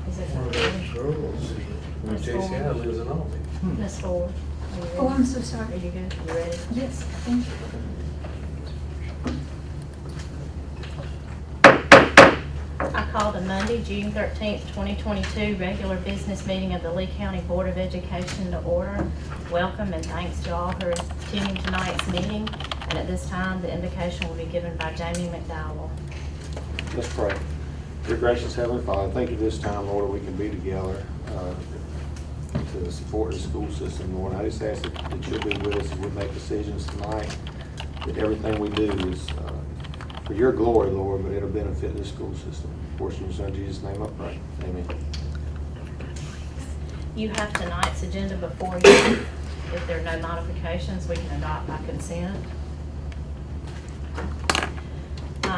Is it One of those girls, when Miss JCI Ford. lives in Albany. Miss Ford? Are you ready? Oh, I'm so Are sorry. you good? You ready? Yes, thank you. I called a Monday, June 13th, 2022, regular business meeting of the Lee County Board of Education to order. Welcome and thanks to all who are attending tonight's meeting. And at this time, the invocation will be given by Jamie McDowell. Let's pray. Dear gracious Heavenly Father, thank you this time, Lord, that we can be together to support the school system, Lord. I just ask that you'll be with us as we make decisions tonight, that everything we do is for your glory, Lord, but it'll benefit the school system. Of course, in your Son Jesus' name I pray. Amen. You have tonight's agenda before you. If there are no modifications, we can adopt by consent.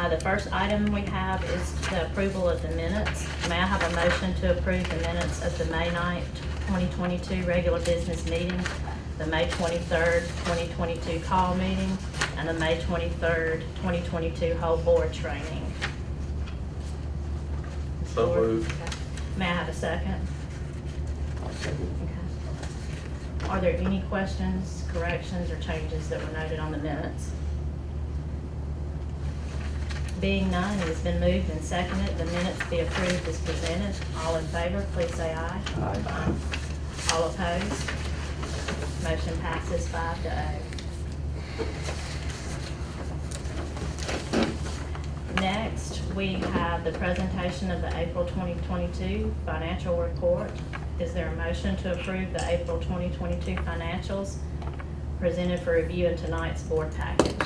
The first item we have is the approval of the minutes. May I have a motion to approve the minutes of the May 9th, 2022 regular business meeting, the May 23rd, 2022 call meeting, and the May 23rd, 2022 whole board training? So moved. Okay. May I have a second? I'll second. Okay. Are there any questions, corrections, or changes that were noted on the minutes? Being none, it has been moved and seconded, the minutes be approved as presented. All in favor, please say aye. Aye. All opposed? Motion passes 5-0. Next, we have the presentation of the April 2022 financial report. Is there a motion to approve the April 2022 financials presented for review in tonight's board package?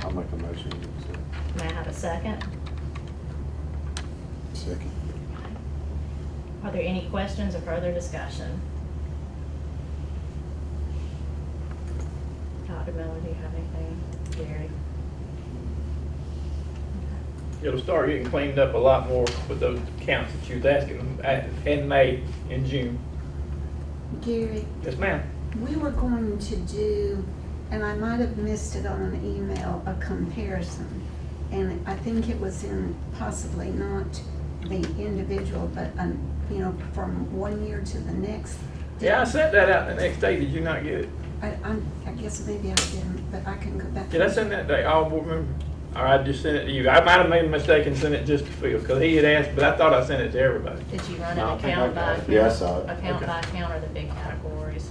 I'll make a motion to accept. May I have a second? Second. Are there any questions or further discussion? Dr. Miller, do you have anything? Gary? It'll start getting cleaned up a lot more with those accounts that you was asking them in May and June. Gary, Yes, ma'am. we were going to do, and I might have missed it on an email, a comparison. And I think it was in possibly not the individual, but, from 1 year to the next. Yeah, I sent that out the next day. Did you not get it? I guess maybe I didn't, but I can go back. Did I send that day? All board members? Or I just sent it to you. I might have made a mistake and sent it just to Phil, because he had asked, but I thought I sent it to everybody. Did you run No, I an think account I by got it. account? Yeah, I saw it. Account Okay. by account or the big categories?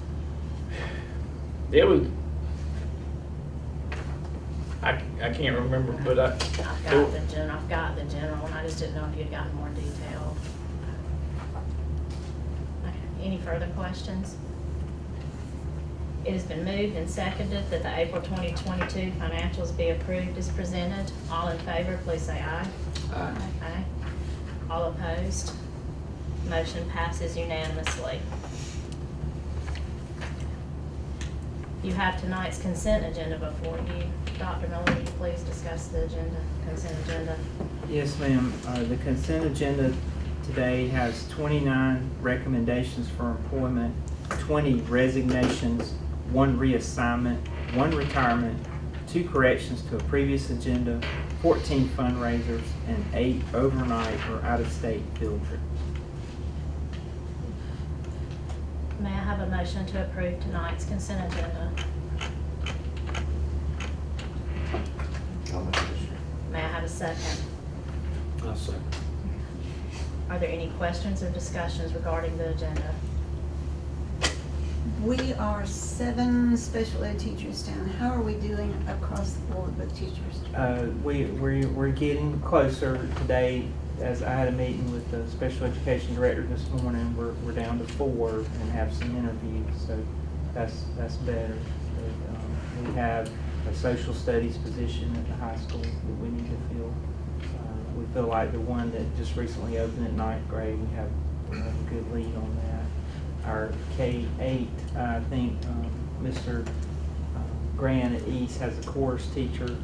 It was, I can't remember, but I've got the general, and I just didn't know if you'd gotten more detailed. Okay, any further questions? It has been moved and seconded that the April 2022 financials be approved as presented. All in favor, please say aye. Aye. Aye. All opposed? Motion passes unanimously. You have tonight's consent agenda before you. Dr. Miller, will you please discuss the consent agenda? Yes, ma'am. The consent agenda today has 29 recommendations for employment, 20 resignations, 1 reassignment, 1 retirement, 2 corrections to a previous agenda, 14 fundraisers, and 8 overnight or out-of-state field trips. May I have a motion to approve tonight's consent agenda? I'll make a motion. May I have a second? I'll second. Are there any questions or discussions regarding the agenda? We are 7 special ed teachers down. How are we doing across the board with teachers? We're getting closer today. As I had a meeting with the special education director this morning, we're down to 4 and have some interviews, so that's better. But, we have a social studies position at the high school that we need to fill. We feel like the one that just recently opened at 9th grade, we have a good lead on that. Our K-8, I think Mr. Grant at East has a course teacher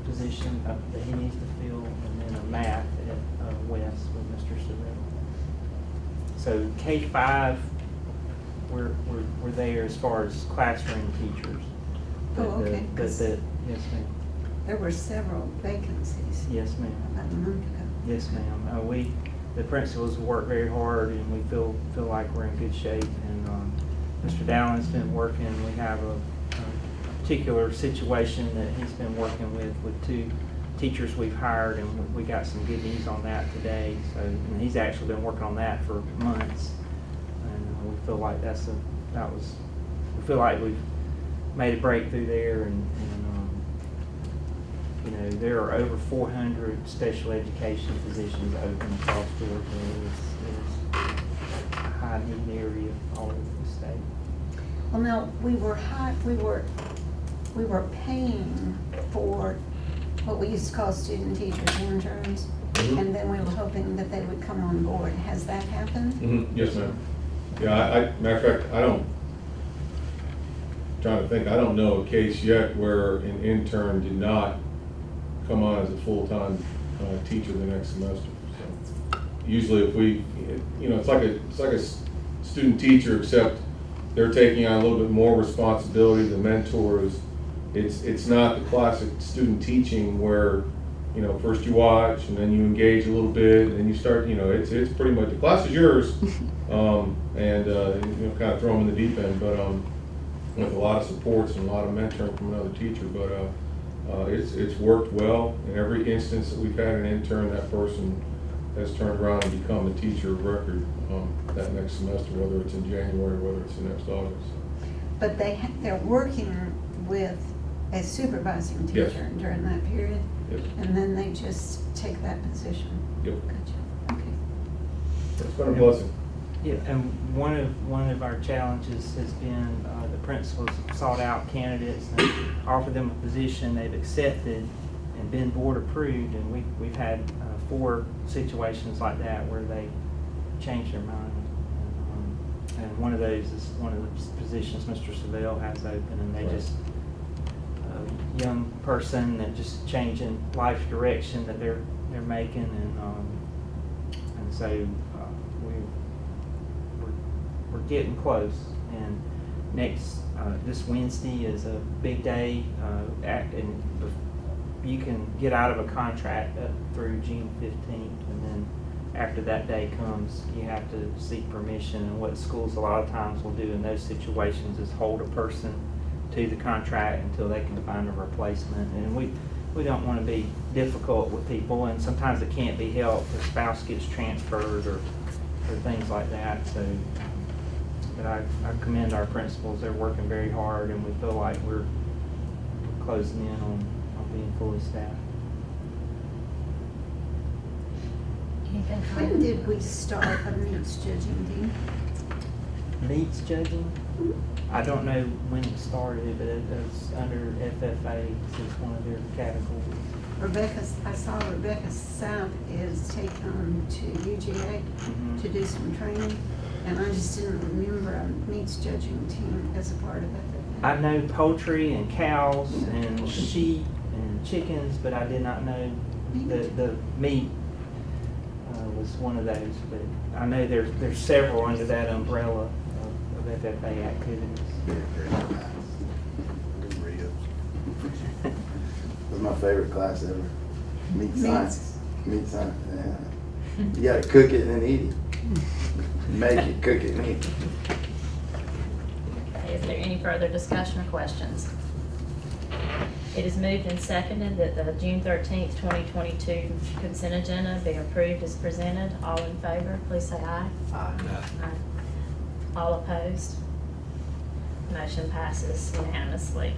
position that he needs to fill, and then a math at West with Mr. Sorrell. So K-5, we're there as far as classroom teachers. Oh, okay. Yes, ma'am. There were several vacancies Yes, ma'am. about a month ago. Yes, ma'am. the principals work very hard, and we feel like we're in good shape. And Mr. Dowland's been working. We have a particular situation that he's been working with two teachers we've hired, and we got some good news on that today. So, and he's actually been working on that for months, and we feel like we feel like we've made a breakthrough there, and you know, there are over 400 special education positions open across Georgia. It's a high need area all over the state. Well, now, we were paying for what we used to call student teachers interns, and then we were hoping that they would come on board. Has that happened? Yes, ma'am. Yeah, matter of fact, trying to think, I don't know a case yet where an intern did not come on as a full-time teacher the next semester. So usually if we, it's like a student teacher, except they're taking on a little bit more responsibility. The mentor is, it's not the classic student teaching where, first you watch and then you engage a little bit and then you start, it's pretty much, the class is yours, and kind of throw them in the deep end, but with a lot of supports and a lot of mentoring from another teacher. But it's worked well. In every instance that we've had an intern, that person has turned around and become a teacher of record that next semester, whether it's in January or whether it's the next August. But they're working with a supervising Yes. teacher during that period, Yes. and then they just take that position. Yep. Gotcha. Okay. It's been a blessing. Yeah, and one of our challenges has been the principals have sought out candidates and offered them a position they've accepted and been board approved, and we've had 4 situations like that where they changed their mind. And one of those is one of the positions Mr. Savelle has open, and they Right. just a young person that just changing life direction that they're making, and so we're getting close. And this Wednesday is a big day, and you can get out of a contract up through June 15th, and then after that day comes, you have to seek permission. And what schools a lot of times will do in those situations is hold a person to the contract until they can find a replacement. And we don't want to be difficult with people, and sometimes it can't be helped. The spouse gets transferred or things like that. So, but I commend our principals. They're working very hard, and we feel like we're closing in on being fully staffed. Anything When further? did we start a meets judging team? Meets judging? I don't know when it started, but it's under FFA. It's one of their categories. I saw Rebecca South is taken on to UGA Mhm. to do some training, and I just didn't remember a meets judging team as a part of FFA. I know poultry and cows and sheep and chickens, but I did not know the meat was one of those. But I know there's several under that umbrella of FFA activities. It was my favorite class ever. Meat Meats. science. Meat science, yeah. You gotta cook it and then eat it. Make it, cook it, and eat it. Okay, is there any further discussion or questions? It is moved and seconded that the June 13th, 2022 consent agenda be approved as presented. All in favor, please say aye. Aye. Aye. All opposed? Motion passes unanimously.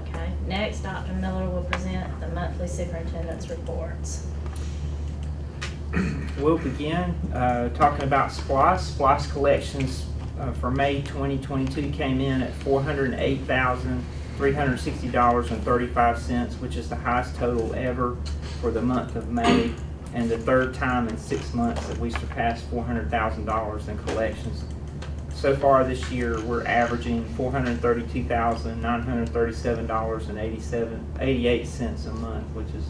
Okay, next, Dr. Miller will present the monthly superintendent's reports. We'll begin talking about SPLOST. SPLOST collections for May 2022 came in at $408,360.35, which is the highest total ever for the month of May, and the third time in 6 months that we surpassed $400,000 in collections. So far this year, we're averaging $432,937.88 a month, which is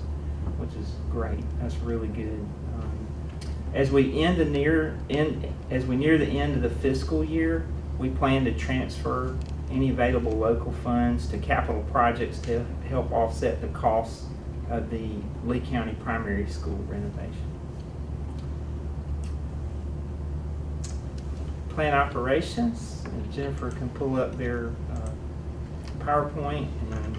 great. That's really good. As we near the end of the fiscal year, we plan to transfer any available local funds to capital projects to help offset the costs of the Lee County primary school renovation. plant operations. If Jennifer can pull up their PowerPoint, and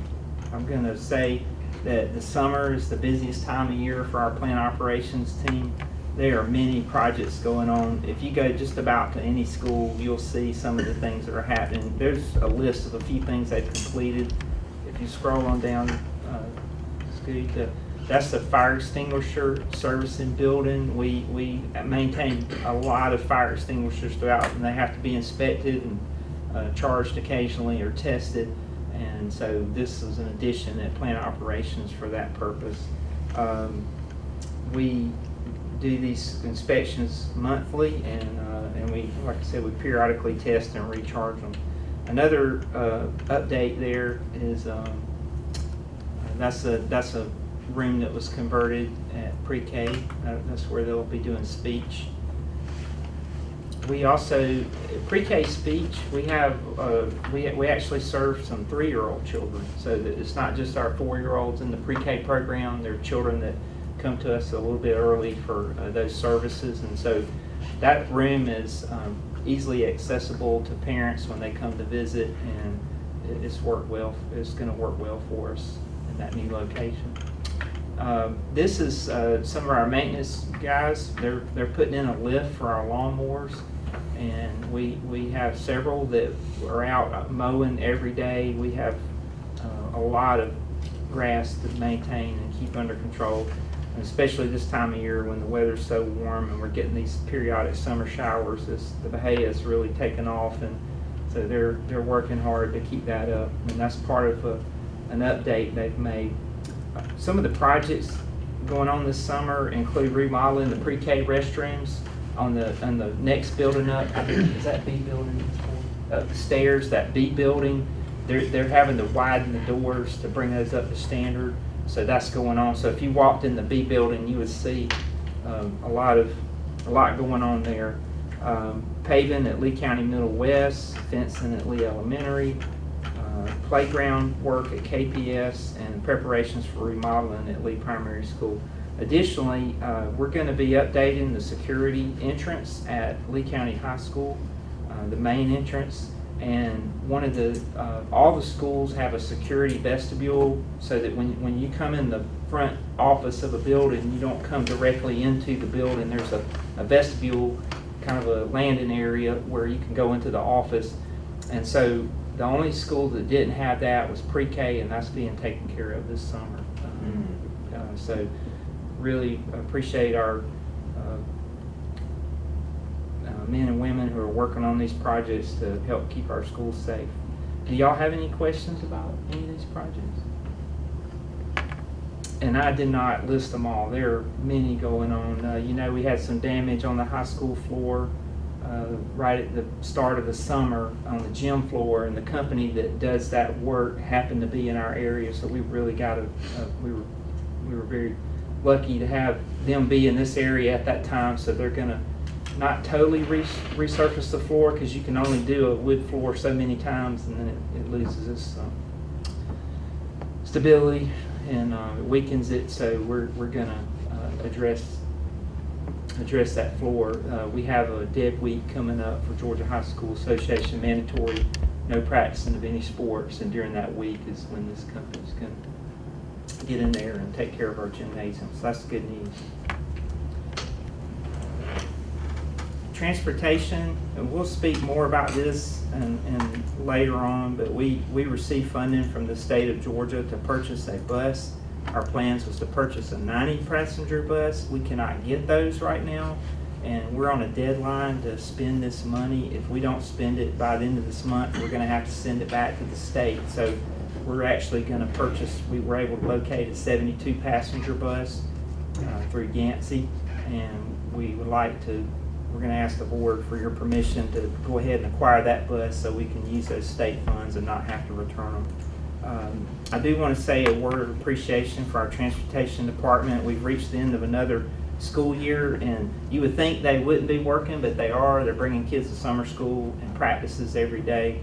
I'm going to say that the summer is the busiest time of year for our plant operations team. There are many projects going on. If you go just about to any school, you'll see some of the things that are happening. There's a list of a few things they've completed. If you scroll on down, Scoot, that's the fire extinguisher servicing building. We maintain a lot of fire extinguishers throughout, and they have to be inspected and charged occasionally or tested. And so this is an addition at plant operations for that purpose. We do these inspections monthly, and we, like I said, we periodically test and recharge them. Another update there is that's a room that was converted at pre-K. That's where they'll be doing speech. We also, pre-K speech, we have, we actually serve some 3-year-old children. So that it's not just our 4-year-olds in the pre-K program. They're children that come to us a little bit early for those services. And so that room is easily accessible to parents when they come to visit, and it's worked well. It's going to work well for us in that new location. This is some of our maintenance guys. They're putting in a lift for our lawnmowers, and we have several that are out mowing every day. We have a lot of grass to maintain and keep under control, and especially this time of year when the weather's so warm and we're getting these periodic summer showers. The bahia has really taken off, and so they're working hard to keep that up, and that's part of an update they've made. Some of the projects going on this summer include remodeling the pre-K restrooms on the next building up. Is that B building? The stairs, that B building. They're having to widen the doors to bring those up to standard. So that's going on. So if you walked in the B building, you would see a lot going on there. Paving at Lee County Middle West, fencing at Lee Elementary, playground work at KPS, and preparations for remodeling at Lee Primary School. Additionally, we're going to be updating the security entrance at Lee County High School, the main entrance, and one of the all the schools have a security vestibule, so that when you come in the front office of a building, you don't come directly into the building. There's a vestibule, kind of a landing area where you can go into the office. And so the only school that didn't have that was pre-K, and that's being taken care of this summer. So really appreciate our men and women who are working on these projects to help keep our schools safe. Do y'all have any questions about any of these projects? And I did not list them all. There are many going on. We had some damage on the high school floor right at the start of the summer on the gym floor, and the company that does that work happened to be in our area, so we really got we were very lucky to have them be in this area at that time. So they're going to not totally resurface the floor, because you can only do a wood floor so many times, and then it loses its stability and it weakens it. So we're going to address that floor. We have a dead week coming up for Georgia High School Association, mandatory no practicing of any sports, and during that week is when this company's going to get in there and take care of our gymnasium. So that's good news. Transportation, and we'll speak more about this and later on, but we received funding from the state of Georgia to purchase a bus. Our plans was to purchase a 90-passenger bus. We cannot get those right now, and we're on a deadline to spend this money. If we don't spend it by the end of this month, we're going to have to send it back to the state. So we're actually going to purchase, we were able to locate a 72-passenger bus through Yancey, and we would like to, we're going to ask the board for your permission to go ahead and acquire that bus so we can use those state funds and not have to return them. I do want to say a word of appreciation for our transportation department. We've reached the end of another school year, and you would think they wouldn't be working, but they are. They're bringing kids to summer school and practices every day.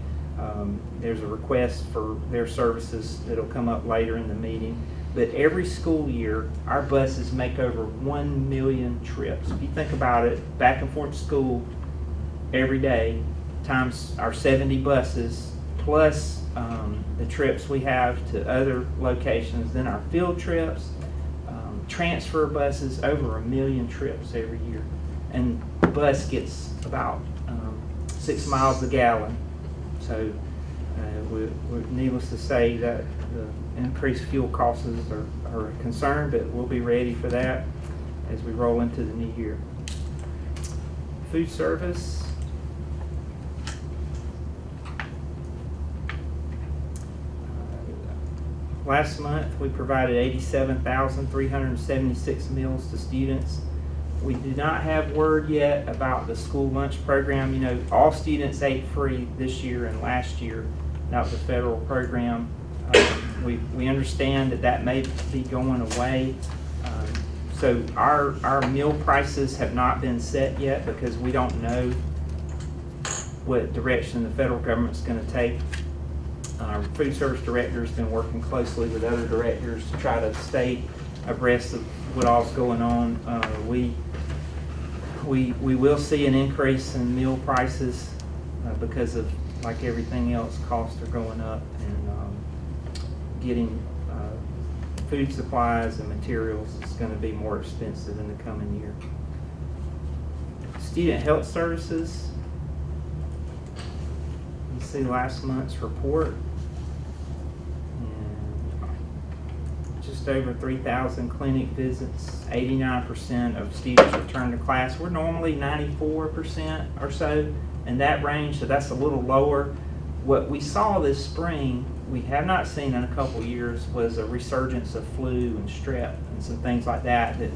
There's a request for their services that'll come up later in the meeting. But every school year, our buses make over 1 million trips. If you think about it, back and forth to school every day, times our 70 buses, plus the trips we have to other locations, then our field trips, transfer buses, over 1 million trips every year. And the bus gets about 6 miles a gallon. So we're needless to say that the increased fuel costs are a concern, but we'll be ready for that as we roll into the new year. Food service. Last month, we provided 87,376 meals to students. We do not have word yet about the school lunch program. You know, all students ate free this year and last year. That was a federal program. We understand that may be going away. So our meal prices have not been set yet because we don't know what direction the federal government's going to take. Our food service director has been working closely with other directors to try to stay abreast of what all's going on. We will see an increase in meal prices because of, like everything else, costs are going up, and getting food supplies and materials is going to be more expensive in the coming year. Student health services. You see last month's report. Just over 3,000 clinic visits, 89% of students return to class. We're normally 94% or so in that range, so that's a little lower. What we saw this spring, we have not seen in a couple years, was a resurgence of flu and strep and some things like that. That,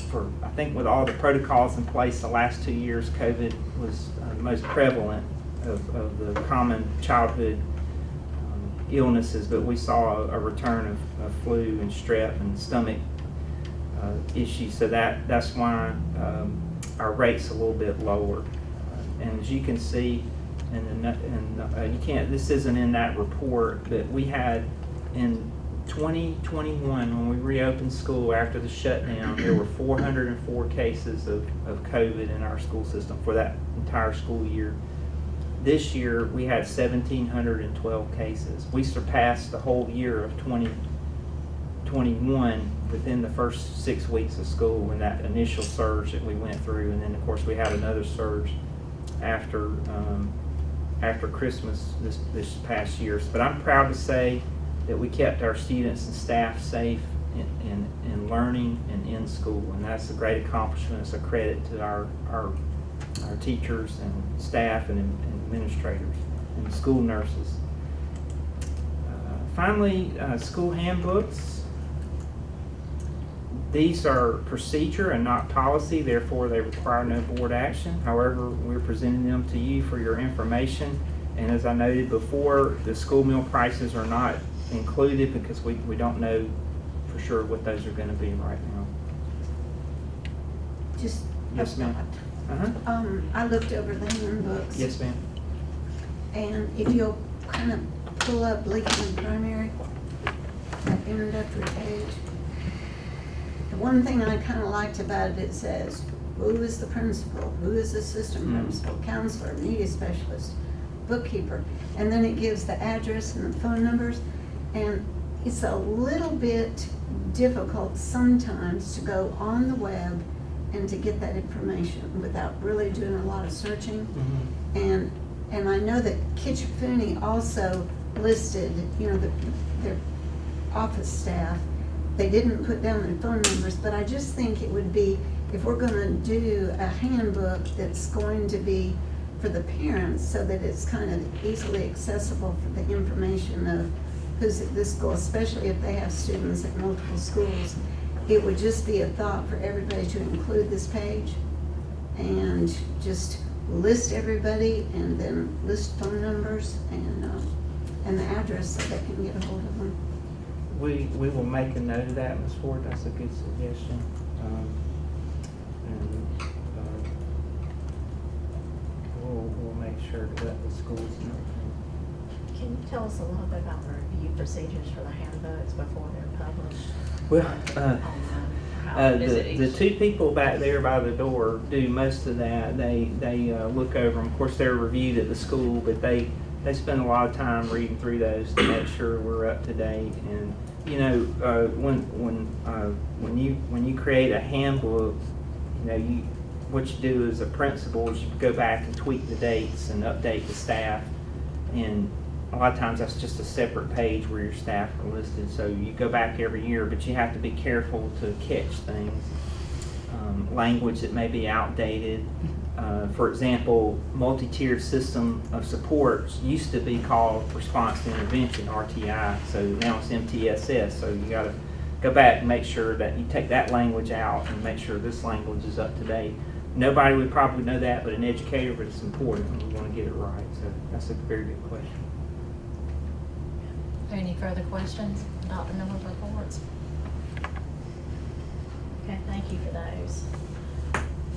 for I think with all the protocols in place the last 2 years, COVID was the most prevalent of the common childhood illnesses, but we saw a return of flu and strep and stomach issues, so that's why our rate's a little bit lower. And as you can see, you can't. This isn't in that report, but we had in 2021 when we reopened school after the shutdown, there were 404 cases of COVID in our school system for that entire school year. This year, we had 1,712 cases. We surpassed the whole year of 2021 within the first 6 weeks of school in that initial surge that we went through. And then, of course, we had another surge after Christmas this past year. But I'm proud to say that we kept our students and staff safe in learning and in school. And that's a great accomplishment. It's a credit to our teachers and staff and administrators and school nurses. Finally, school handbooks. These are procedure and not policy, therefore they require no board action. However, we're presenting them to you for your information. And as I noted before, the school meal prices are not included because we don't know for sure what those are going to be right now. Just Yes, ma'am. I looked over the handbooks. Yes, ma'am. And if you'll kind of pull up Lincoln Primary, that introductory page, the one thing I kind of liked about it, it says, who is the principal, who is the assistant principal, counselor, media specialist, bookkeeper, and then it gives the address and the phone numbers, and it's a little bit difficult sometimes to go on the web and to get that information without really doing a lot of searching. Mm-hmm. And I know that Kitchafuni also listed, you know, their office staff. They didn't put down their phone numbers, but I just think it would be, if we're gonna do a handbook that's going to be for the parents so that it's kind of easily accessible for the information of who's at this school, especially if they have students at multiple schools, it would just be a thought for everybody to include this page and just list everybody and then list phone numbers and the address so they can get a hold of them. We will make a note of that, Ms. Ford. That's a good suggestion. We'll make sure to let the schools know. Can you tell us a little bit about the review procedures for the handbooks before they're published? Well, online? how is it each? The two people back there by the door do most of that. They look over them. Of course, they're reviewed at the school, but they spend a lot of time reading through those to make sure we're up to date. And you know, when you create a handbook, you know, what you do as a principal is you go back and tweak the dates and update the staff. And a lot of times that's just a separate page where your staff are listed. So you go back every year, but you have to be careful to catch things. Language that may be outdated. For example, multi-tiered system of supports used to be called response to intervention, RTI. So now it's MTSS. So you got to go back and make sure that you take that language out and make sure this language is up to date. Nobody would probably know that but an educator, but it's important and we want to get it right. So that's a very good question. Any further questions? Dr. Miller's reports? Okay, thank you for those.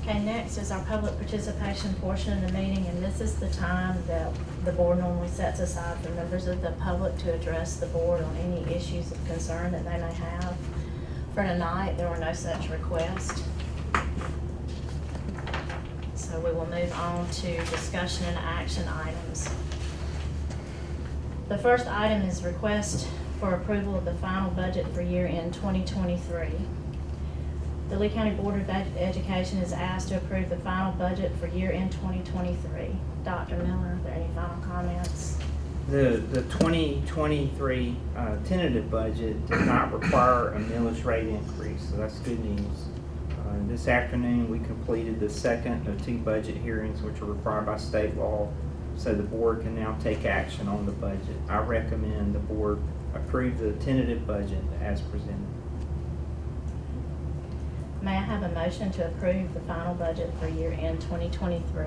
Okay, next is our public participation portion of the meeting, and this is the time that the board normally sets aside for members of the public to address the board on any issues of concern that they may have. For tonight, there were no such requests. So we will move on to discussion and action items. The first item is request for approval of the final budget for year end 2023. The Lee County Board of Education is asked to approve the final budget for year end 2023. Dr. Miller, are there any final comments? The 2023 tentative budget does not require a millage rate increase, so that's good news. This afternoon, we completed the second of two budget hearings, which are required by state law, so the board can now take action on the budget. I recommend the board approve the tentative budget as presented. May I have a motion to approve the final budget for year end 2023?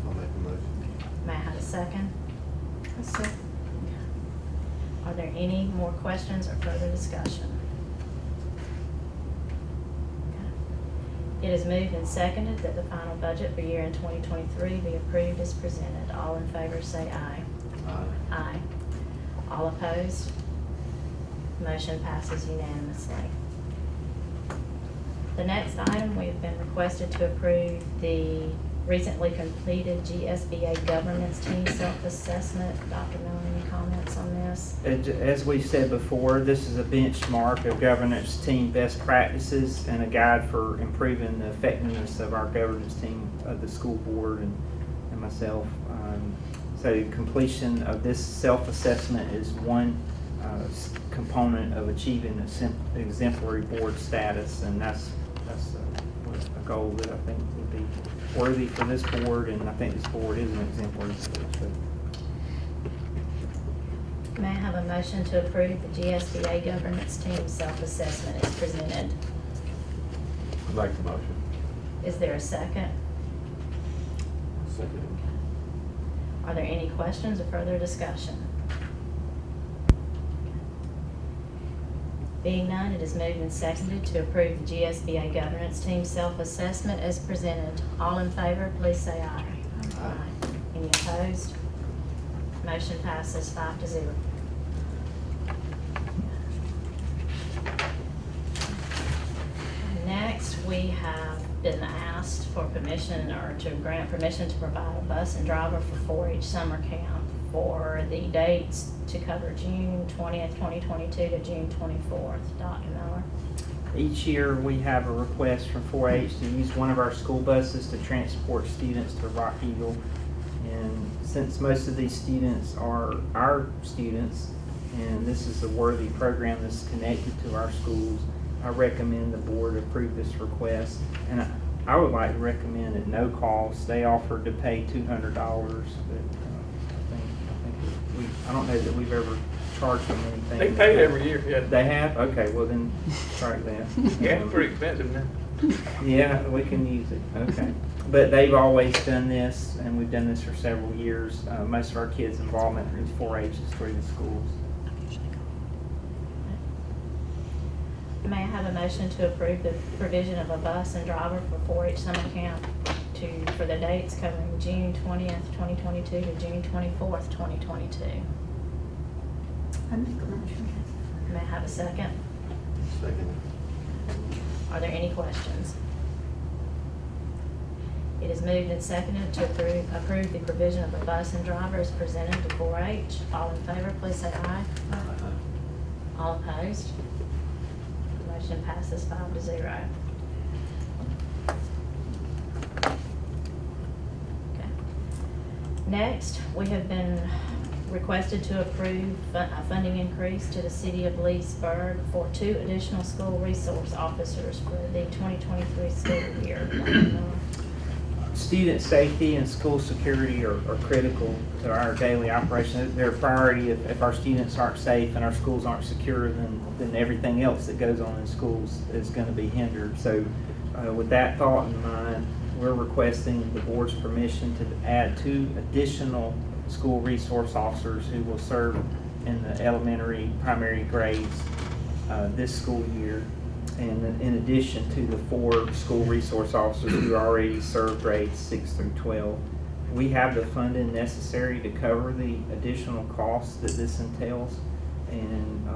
I'll make a motion. May I have a second? A second. Are there any more questions or further discussion? It is moved and seconded that the final budget for year end 2023 be approved as presented. All in favor say aye. Aye. Aye. All opposed? Motion passes unanimously. The next item, we have been requested to approve the recently completed GSBA governance team self-assessment. Dr. Miller, any comments on this? As we've said before, this is a benchmark of governance team best practices and a guide for improving the effectiveness of our governance team of the school board and myself. So completion of this self-assessment is one component of achieving exemplary board status, and that's a goal that I think would be worthy for this board, and I think this board is an exemplary board. So. May I have a motion to approve the GSBA governance team self-assessment as presented? I'd like the motion. Is there a second? Second. Are there any questions or further discussion? Being none, it is moved and seconded to approve the GSBA governance team self-assessment as presented. All in favor, please say aye. Aye. Any opposed? Motion passes 5-0. Next, we have been asked for permission or to grant permission to provide a bus and driver for 4-H summer camp for the dates to cover June 20th, 2022 to June 24th. Dr. Miller. Each year, we have a request from 4-H to use one of our school buses to transport students to Rock Eagle. And since most of these students are our students, and this is a worthy program that's connected to our schools, I recommend the board approve this request. And I would like to recommend at no cost. They offered to pay $200, but I don't know that we've ever charged them anything. They pay it every year, yeah. They have? Okay, well then, strike that. Yeah, it's pretty expensive now. Yeah, we can use it, okay. But they've always done this, and we've done this for several years. Most of our kids' involvement is 4-H through the schools. May I have a motion to approve the provision of a bus and driver for 4-H summer camp for the dates covering June 20th, 2022 to June 24th, 2022? I make a motion. May I have a second? Second. Are there any questions? It is moved and seconded to approve the provision of a bus and driver as presented to 4-H. All in favor, please say aye. All opposed? Motion passes 5-0. Okay. Next, we have been requested to approve a funding increase to the city of Leesburg for 2 additional school resource officers for the 2023 school year. Student safety and school security are critical to our daily operation. They're a priority. If our students aren't safe and our schools aren't secure, then everything else that goes on in schools is going to be hindered. So with that thought in mind, we're requesting the board's permission to add 2 additional school resource officers who will serve in the elementary primary grades this school year. And in addition to the 4 school resource officers who already serve grades 6 through 12. We have the funding necessary to cover the additional costs that this entails. And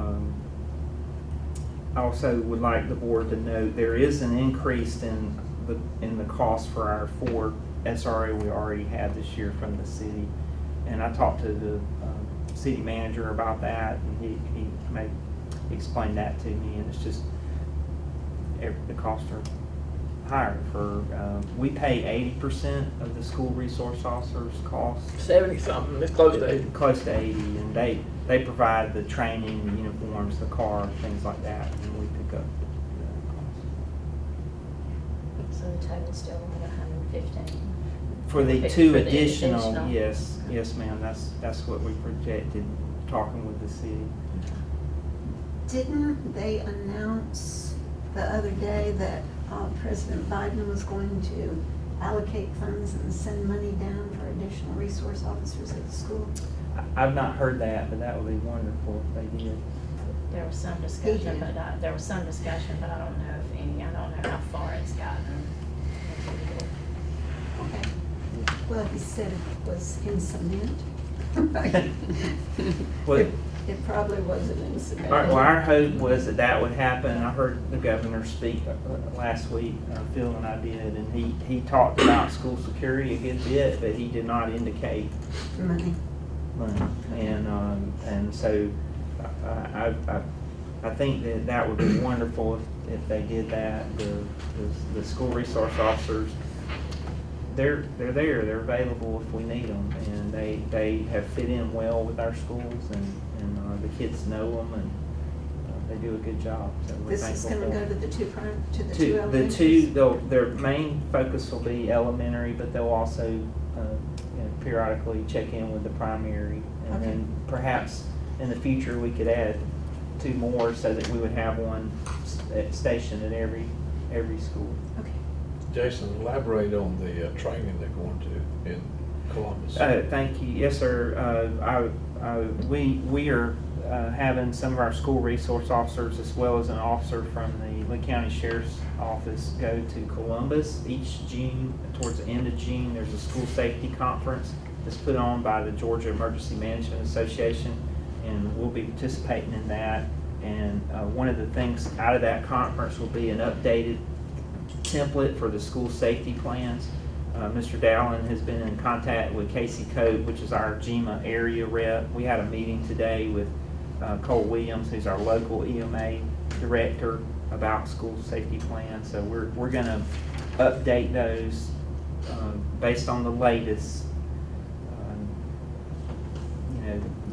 I also would like the board to note there is an increase in the cost for our 4 SRA we already had this year from the city. And I talked to the city manager about that, and he explained that to me, and it's just the costs are higher for, we pay 80% of the school resource officers' costs. 70-something, it's close to 80. Close to 80, and they provide the training, the uniforms, the car, things like that, and we pick up the cost. So the total's still only 115. For the For 2 the additional, additional. yes ma'am, that's what we projected, talking with the city. Didn't they announce the other day that President Biden was going to allocate funds and send money down for additional resource officers at the school? I've not heard that, but that would be wonderful if they did. There was some discussion, did. but I don't know if any, I don't know how far it's gotten. Okay. Well, he said it was in cement. What- It probably wasn't in cement. Well, our hope was that would happen. I heard the governor speak last week, Phil and I did, and he talked about school security a good bit, but he did not indicate Money. money. And so I think that would be wonderful if they did that. The school resource officers, they're there, they're available if we need them, and they have fit in well with our schools, and the kids know them, and they do a good job. So we're This is thankful gonna for go to the 2 the elementaries? their main focus will be elementary, but they'll also periodically check in with the primary, and Okay. then perhaps in the future we could add 2 more so that we would have one station at every school. Okay. Jason, elaborate on the training they're going to in Columbus. Thank you. Yes, sir. We are having some of our school resource officers as well as an officer from the Lee County Sheriff's Office go to Columbus each June. Towards the end of June, there's a school safety conference that's put on by the Georgia Emergency Management Association, and we'll be participating in that. And one of the things out of that conference will be an updated template for the school safety plans. Mr. Dowling has been in contact with Casey Cope, which is our GEMA area rep. We had a meeting today with Cole Williams, who's our local EMA director, about school safety plans. So we're going to update those based on the latest,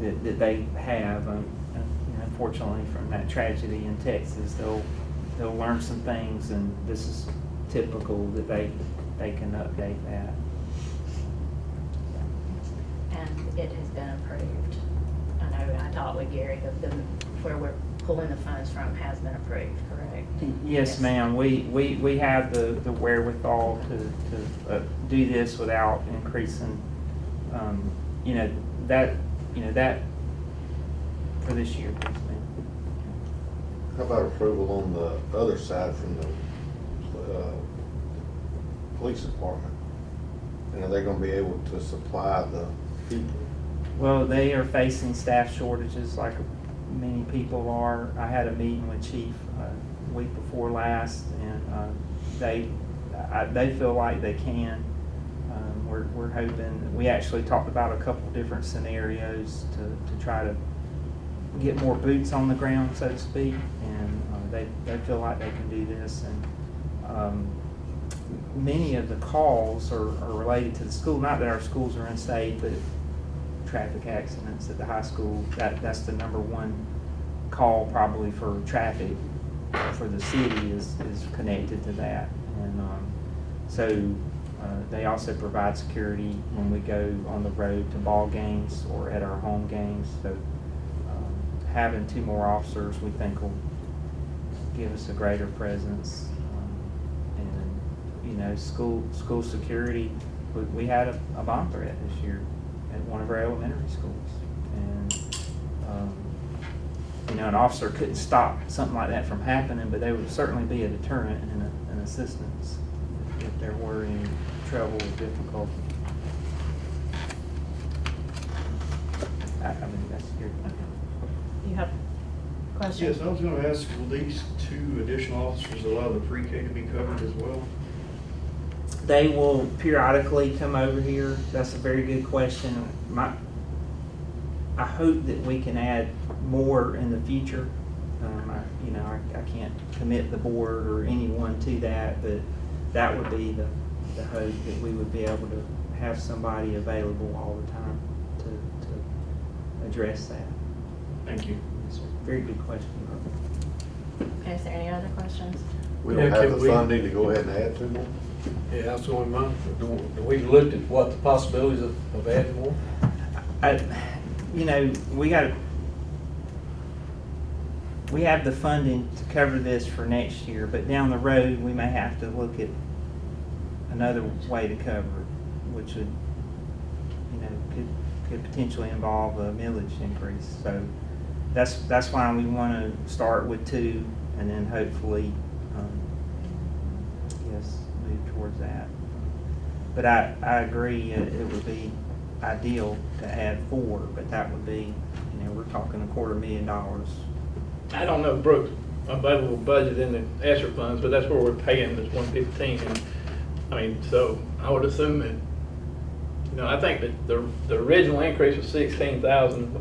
that they have. Unfortunately, from that tragedy in Texas, they'll learn some things, and this is typical that they can update that. And it has been approved. I know, I talked with Gary, where we're pulling the funds from has been approved, correct? Yes, ma'am. We have the wherewithal to do this without increasing, that for this year. Yes, ma'am. How about approval on the other side from the police department? And are they gonna be able to supply the people? Well, they are facing staff shortages like many people are. I had a meeting with Chief week before last, and they feel like they can. We're hoping, we actually talked about a couple different scenarios to try to get more boots on the ground, so to speak, and they feel like they can do this. And many of the calls are related to the school, not that our schools are unsafe, but traffic accidents at the high school. That's the number one call probably for traffic for the city is connected to that. And so they also provide security when we go on the road to ball games or at our home games. So having 2 more officers, we think, will give us a greater presence. And you know, school security. We had a bomb threat this year at one of our elementary schools, and you know, an officer couldn't stop something like that from happening, but there would certainly be a deterrent and an assistance if there were any trouble or difficulty. I mean, that's your. You have questions? Yes, I was gonna ask, will these 2 additional officers allow the pre-K to be covered as well? They will periodically come over here. That's a very good question. I hope that we can add more in the future. I can't commit the board or anyone to that, but that would be the hope, that we would be able to have somebody available all the time to address that. Thank you. It's a very good question. Okay, is there any other questions? We Yeah, don't have can the we- funding to go ahead and add 2 more? Yeah, that's going on. We've looked at what the possibilities of adding more. We have the funding to cover this for next year, but down the road, we may have to look at another way to cover it, which would, could potentially involve a millage increase. So that's why we want to start with 2 and then hopefully, move towards that. But I agree, it would be ideal to add 4, but that would be, we're talking $250,000. I don't know Brooks' available budget in the ESSER funds, but that's where we're paying this 115. And I mean, so I would assume that, I think that the original increase was 16,000,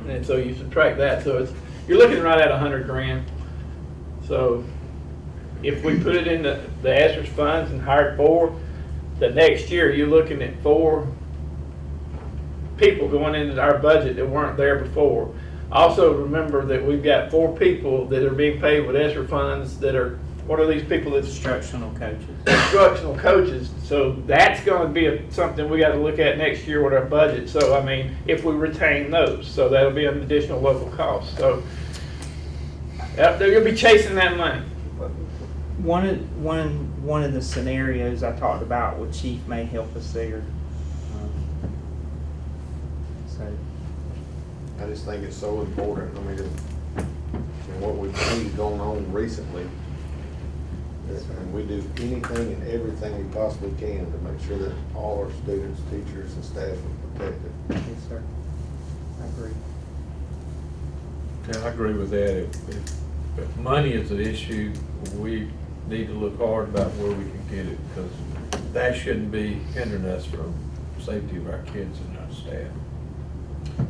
and so you subtract that, so you're looking right at 100 grand. So if we put it in the ESSER funds and hired 4, the next year you're looking at 4 people going into our budget that weren't there before. Also remember that we've got 4 people that are being paid with ESSER funds that are, what are these people that's Instructional coaches. instructional coaches? So that's going to be something we got to look at next year with our budget. So I mean, if we retain those, so that'll be an additional local cost. So they're going to be chasing that money. One of the scenarios I talked about with Chief may help us there. I just think it's so important. I mean, and what we've seen going on recently, and we do anything and everything we possibly can to make sure that all our students, teachers, and staff are protected. Yes, sir. I agree. Yeah, I agree with that. If money is an issue, we need to look hard about where we can get it, because that shouldn't be hindering us from safety of our kids and our staff.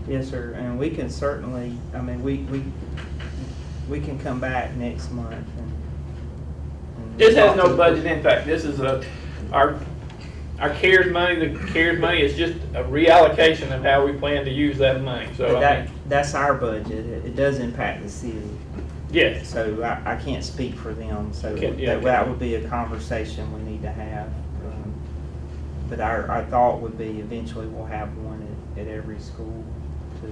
Yes, sir, and we can certainly, we can come back next month and This has talk to no the- budget impact. This is our CARES money. The CARES money is just a reallocation of how we plan to use that money. So But I mean, that's our budget. It does impact the city. yes. So I can't speak for them, so Yeah, that would be a conversation we need to have. But our thought would be eventually we'll have one at every school to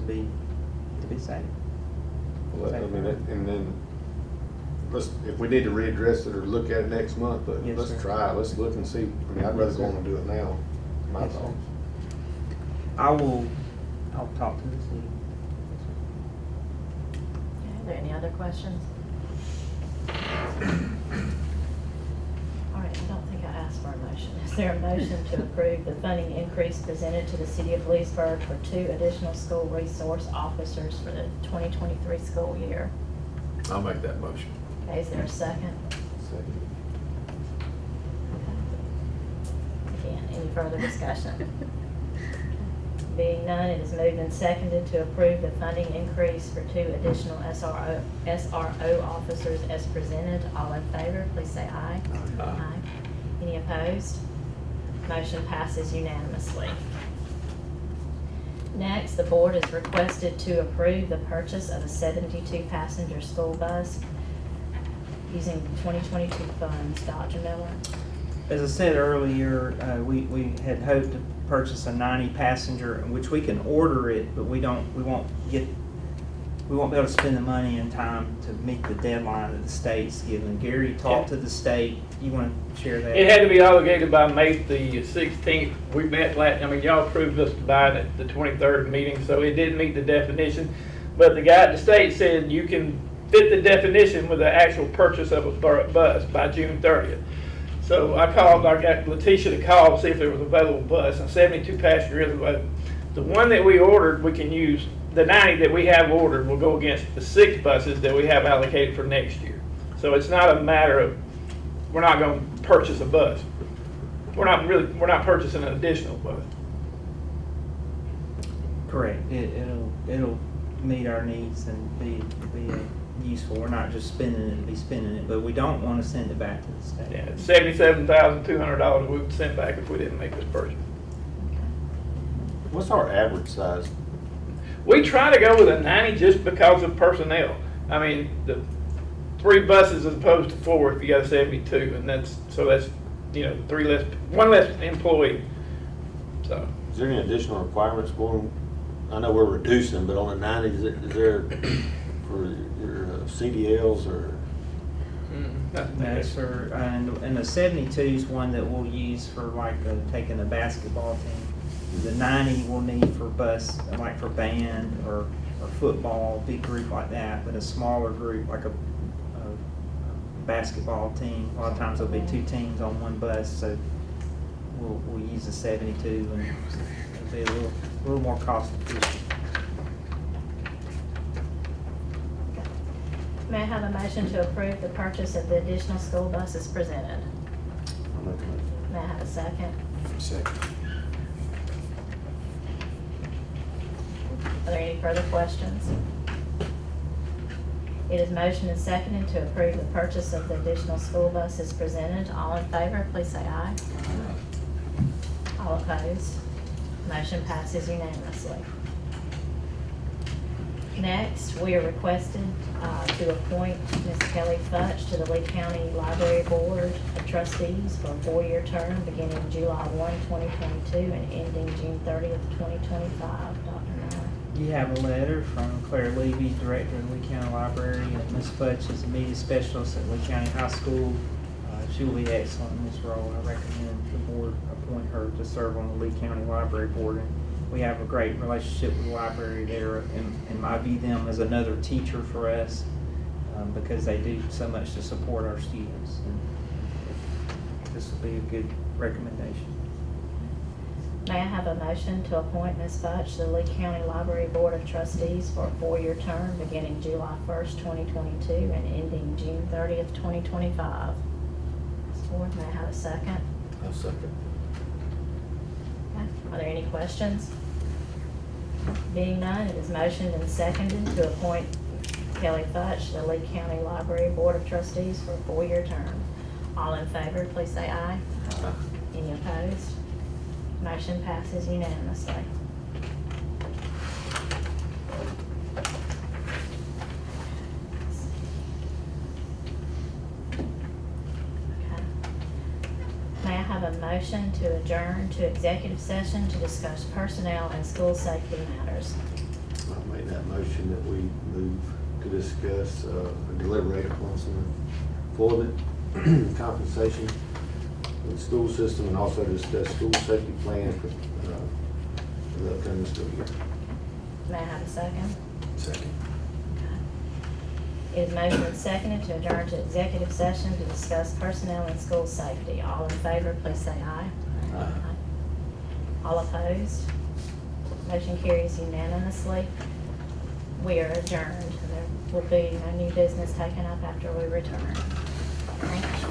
be safe. Well, I mean, and then, if we need to readdress it or look at it next month, but Yes, let's sir. try, let's look and see. I mean, I'd rather Yes, go sir. on and do it now, my Yes, sir. thoughts. I'll talk to the city. Okay, are there any other questions? All right, I don't think I asked for a motion. Is there a motion to approve the funding increase presented to the city of Leesburg for 2 additional school resource officers for the 2023 school year? I'll make that motion. Okay, is there a second? Second. Again, any further discussion? Being none, it is moved and seconded to approve the funding increase for 2 additional SRO officers as presented. All in favor, please say aye. Aye. Any opposed? Motion passes unanimously. Next, the board is requested to approve the purchase of a 72-passenger school bus using 2022 funds. Dr. Miller? As I said earlier, we had hoped to purchase a 90-passenger, which we can order it, but we won't be able to spend the money in time to meet the deadline that the state's given. Gary talked to the state. You want to share that? It had to be obligated by May the 16th. We met y'all approved us to buy it at the 23rd meeting, so it did meet the definition. But the guy at the state said you can fit the definition with the actual purchase of a bus by June 30th. So I got Letitia to call, see if there was an available bus, and 72 passenger is available. The one that we ordered, we can use, the 90 that we have ordered will go against the 6 buses that we have allocated for next year. So it's not a matter of, we're not going to purchase a bus. We're not purchasing an additional bus. Correct. It'll meet our needs and be useful. We're not just spending it to be spending it, but we don't want to send it back to the state. Yeah, it's $77,200 we would send back if we didn't make this purchase. What's our average size? We try to go with a 90 just because of personnel. I mean, the 3 buses as opposed to 4 if you got a 72, and that's 1 less employee. So Is there any additional requirements going? I know we're reducing, but on the 90, is there for your CDLs or? No, sir. And the 72 is one that we'll use for taking a basketball team. The 90 we'll need for bus, like for band or football, big group like that. But a smaller group, like a basketball team, a lot of times there'll be 2 teams on one bus. So we'll use the 72, and it'll be a little more cost efficient. May I have a motion to approve the purchase of the additional school buses presented? I'll make a motion. May I have a second? Second. Are there any further questions? It is motion and seconded to approve the purchase of the additional school buses presented. All in favor, please say aye. All opposed? Motion passes unanimously. Next, we are requested to appoint Ms. Kelly Futch to the Lee County Library Board of Trustees for a 4-year term beginning July 1, 2022 and ending June 30th, 2025. Dr. Miller. You have a letter from Claire Levy, Director of the Lee County Library, and Ms. Futch is a media specialist at Lee County High School. She will be excellent in this role. I recommend the board appoint her to serve on the Lee County Library Board. And we have a great relationship with the library there, and I view them as another teacher for us because they do so much to support our students. And this will be a good recommendation. May I have a motion to appoint Ms. Futch to the Lee County Library Board of Trustees for a 4-year term beginning July 1st, 2022 and ending June 30th, 2025? Ms. Ford, may I have a second? I'll second. Okay. Are there any questions? Being none, it is motioned and seconded to appoint Kelly Futch to the Lee County Library Board of Trustees for a 4-year term. All in favor, please say aye. Any opposed? Motion passes unanimously. Okay. May I have a motion to adjourn to executive session to discuss personnel and school safety matters? I'll make that motion that we move to discuss and deliberate upon some employment compensation in the school system, and also discuss school safety plans for the upcoming school year. May I have a second? Second. It is motion and seconded to adjourn to executive session to discuss personnel and school safety. All in favor, please say aye. Aye. All opposed? Motion carries unanimously. We are adjourned. There will be no new business taken up after we return. Thank you.